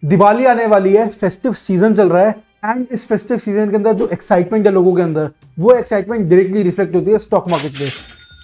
दिवाली आने वाली है, फेस्टिव सीजन चल रहा है एंड इस फेस्टिव सीजन के अंदर जो एक्साइटमेंट है लोगों के अंदर, वो एक्साइटमेंट डायरेक्टली रिफ्लेक्ट होती है स्टॉक मार्केट पे।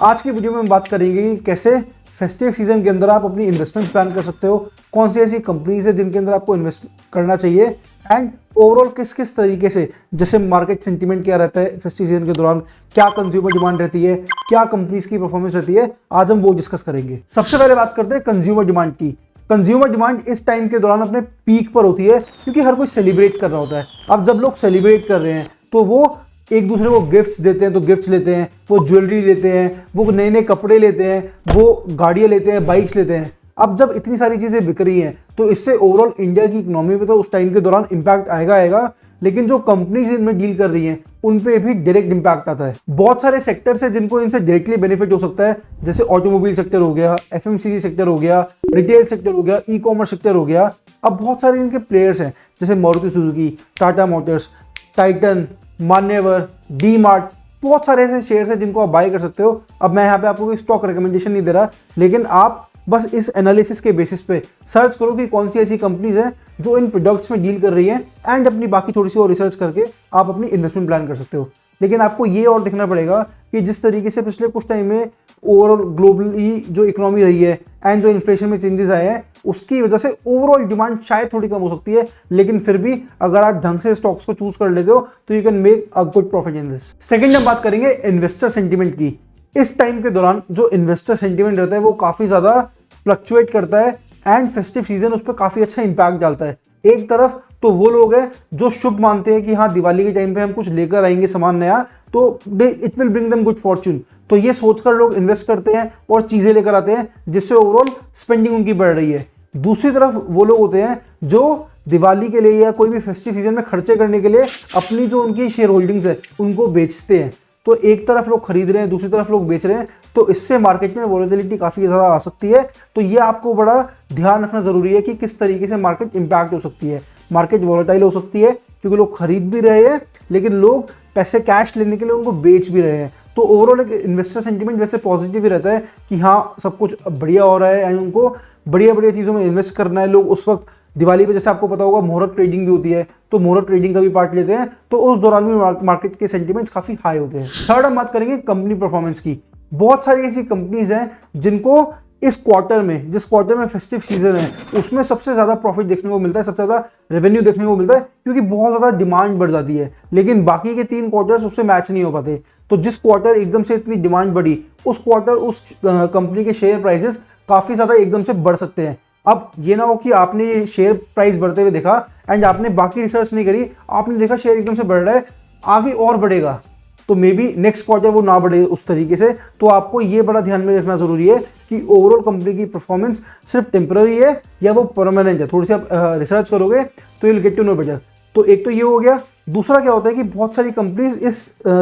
आज की वीडियो में हम बात करेंगे कि कैसे फेस्टिव सीजन के अंदर आप अपनी इन्वेस्टमेंट्स प्लान कर सकते हो, कौन सी ऐसी कंपनीज है जिनके अंदर आपको इन्वेस्ट करना चाहिए एंड ओवरऑल किस किस तरीके से, जैसे मार्केट सेंटीमेंट क्या रहता है फेस्टिव सीजन के दौरान, क्या कंज्यूमर डिमांड रहती है, क्या कंपनीज की परफॉर्मेंस रहती है, आज हम वो डिस्कस करेंगे। सबसे पहले बात करते हैं कंज्यूमर डिमांड की। कंज्यूमर डिमांड इस टाइम के दौरान अपने पीक पर होती है क्योंकि हर कोई सेलिब्रेट कर रहा होता है। अब जब लोग सेलिब्रेट कर रहे हैं तो वो एक दूसरे को गिफ्ट्स देते हैं, तो गिफ्ट्स लेते हैं, वो ज्वेलरी लेते हैं, वो नए नए कपड़े लेते हैं, वो गाड़ियाँ लेते हैं, बाइक्स लेते हैं। अब जब इतनी सारी चीज़ें बिक रही हैं तो इससे ओवरऑल इंडिया की इकोनॉमी पे तो उस टाइम के दौरान इम्पैक्ट आएगा, लेकिन जो कंपनीज इनमें डील कर रही हैं उन पे भी डायरेक्ट इम्पैक्ट आता है। बहुत सारे सेक्टर्स हैं जिनको इनसे डायरेक्टली बेनिफिट हो सकता है, जैसे ऑटोमोबाइल सेक्टर हो गया, एफएमसीजी सेक्टर हो गया, रिटेल सेक्टर हो गया, ई कॉमर्स सेक्टर हो गया। अब बहुत सारे इनके प्लेयर्स हैं जैसे Maruti Suzuki, Tata Motors, Titan, मान्यवर, डी मार्ट, बहुत सारे ऐसे शेयर्स हैं जिनको आप बाय कर सकते हो। अब मैं यहाँ पे आपको कोई स्टॉक रिकमेंडेशन नहीं दे रहा, लेकिन आप बस इस एनालिसिस के बेसिस पे सर्च करो कि कौन सी ऐसी कंपनीज हैं जो इन प्रोडक्ट्स में डील कर रही हैं एंड अपनी बाकी थोड़ी सी और रिसर्च करके आप अपनी इन्वेस्टमेंट प्लान कर सकते हो। लेकिन आपको ये और देखना पड़ेगा कि जिस तरीके से पिछले कुछ टाइम में ओवरऑल ग्लोबली जो इकोनॉमी रही है एंड जो इन्फ्लेशन में चेंजेस आए हैं उसकी वजह से ओवरऑल डिमांड शायद थोड़ी कम हो सकती है, लेकिन फिर भी अगर आप ढंग से स्टॉक्स को चूज कर लेते हो तो you can make a good profit in this. Second हम बात करेंगे इन्वेस्टर सेंटीमेंट की। इस टाइम के दौरान जो इन्वेस्टर सेंटीमेंट रहता है वो काफी ज्यादा फ्लक्चुएट करता है एंड फेस्टिव सीजन उस पर काफी अच्छा इंपैक्ट डालता है। एक तरफ तो वो लोग हैं जो शुभ मानते हैं कि हाँ दिवाली के टाइम पे हम कुछ लेकर आएंगे सामान नया, तो it will bring them good Fortune, तो ये सोचकर लोग इन्वेस्ट करते हैं और चीजें लेकर आते हैं जिससे ओवरऑल स्पेंडिंग उनकी बढ़ रही है। दूसरी तरफ वो लोग होते हैं जो दिवाली के लिए या कोई भी फेस्टिव सीजन में खर्चे करने के लिए अपनी जो उनकी शेयर होल्डिंग्स है उनको बेचते हैं। तो एक तरफ लोग खरीद रहे हैं, दूसरी तरफ लोग बेच रहे हैं, तो इससे मार्केट में वोलेटिलिटी काफी ज़्यादा आ सकती है। तो ये आपको बड़ा ध्यान रखना जरूरी है कि किस तरीके से मार्केट इंपैक्ट हो सकती है। मार्केट वोलेटाइल हो सकती है क्योंकि लोग खरीद भी रहे हैं लेकिन लोग पैसे कैश लेने के लिए उनको बेच भी रहे हैं। तो ओवरऑल एक इन्वेस्टर सेंटीमेंट वैसे पॉजिटिव ही रहता है कि हाँ सब कुछ बढ़िया हो रहा है एंड उनको बढ़िया बढ़िया चीज़ों में इन्वेस्ट करना है। लोग उस वक्त दिवाली पे जैसे आपको पता होगा मुहूर्त ट्रेडिंग भी होती है, तो मुहूर्त ट्रेडिंग का भी पार्ट लेते हैं, तो उस दौरान भी मार्केट के सेंटीमेंट्स काफी हाई होते हैं। थर्ड हम बात करेंगे कंपनी परफॉर्मेंस की। बहुत सारी ऐसी कंपनीज हैं जिनको इस क्वार्टर में, जिस क्वार्टर में फेस्टिव सीजन है उसमें सबसे ज्यादा प्रॉफिट देखने को मिलता है, सबसे ज्यादा रेवेन्यू देखने को मिलता है क्योंकि बहुत ज्यादा डिमांड बढ़ जाती है, लेकिन बाकी के 3 क्वार्टर्स उससे मैच नहीं हो पाते। तो जिस क्वार्टर एकदम से इतनी डिमांड बढ़ी उस क्वार्टर उस कंपनी के शेयर प्राइसेस काफी ज्यादा एकदम से बढ़ सकते हैं। अब ये ना हो कि आपने ये शेयर प्राइस बढ़ते हुए देखा एंड आपने बाकी रिसर्च नहीं करी, आपने देखा शेयर एकदम से बढ़ रहा है, आगे और बढ़ेगा, तो मे बी नेक्स्ट क्वार्टर वो ना बढ़े उस तरीके से। तो आपको ये बड़ा ध्यान में रखना जरूरी है कि ओवरऑल कंपनी की परफॉर्मेंस सिर्फ टेम्पररी है या वो परमानेंट है। थोड़ी सी आप रिसर्च करोगे तो you will get to know better. तो एक तो ये हो गया। दूसरा क्या होता है कि बहुत सारी कंपनीज इस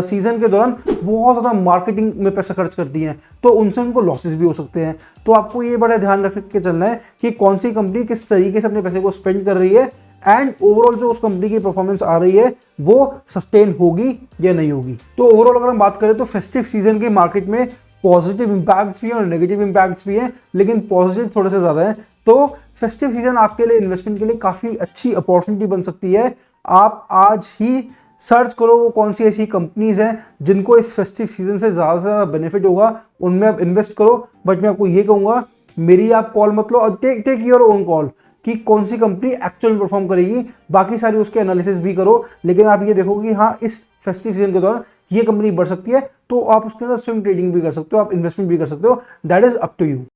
सीजन के दौरान बहुत ज़्यादा मार्केटिंग में पैसा खर्च करती हैं, तो उनसे उनको लॉसेस भी हो सकते हैं। तो आपको ये बड़ा ध्यान रख के चलना है कि कौन सी कंपनी किस तरीके से अपने पैसे को स्पेंड कर रही है एंड ओवरऑल जो उस कंपनी की परफॉर्मेंस आ रही है वो सस्टेन होगी या नहीं होगी। तो ओवरऑल अगर हम बात करें तो फेस्टिव सीजन के मार्केट में पॉजिटिव इंपैक्ट्स भी हैं और नेगेटिव इंपैक्ट्स भी हैं, लेकिन पॉजिटिव थोड़े से ज़्यादा है। तो फेस्टिव सीजन आपके लिए इन्वेस्टमेंट के लिए काफ़ी अच्छी अपॉर्चुनिटी बन सकती है। आप आज ही सर्च करो वो कौन सी ऐसी कंपनीज हैं जिनको इस फेस्टिव सीजन से ज़्यादा बेनिफिट होगा, उनमें आप इन्वेस्ट करो। बट मैं आपको ये कहूँगा, मेरी आप कॉल मत लो और टेक योर ओन कॉल कि कौन सी कंपनी एक्चुअल में परफॉर्म करेगी, बाकी सारी उसके एनालिसिस भी करो। लेकिन आप ये देखोगे कि हाँ इस फेस्टिव सीजन के दौरान ये कंपनी बढ़ सकती है, तो आप उसके अंदर स्विंग ट्रेडिंग भी कर सकते हो, आप इन्वेस्टमेंट भी कर सकते हो। That is up to you.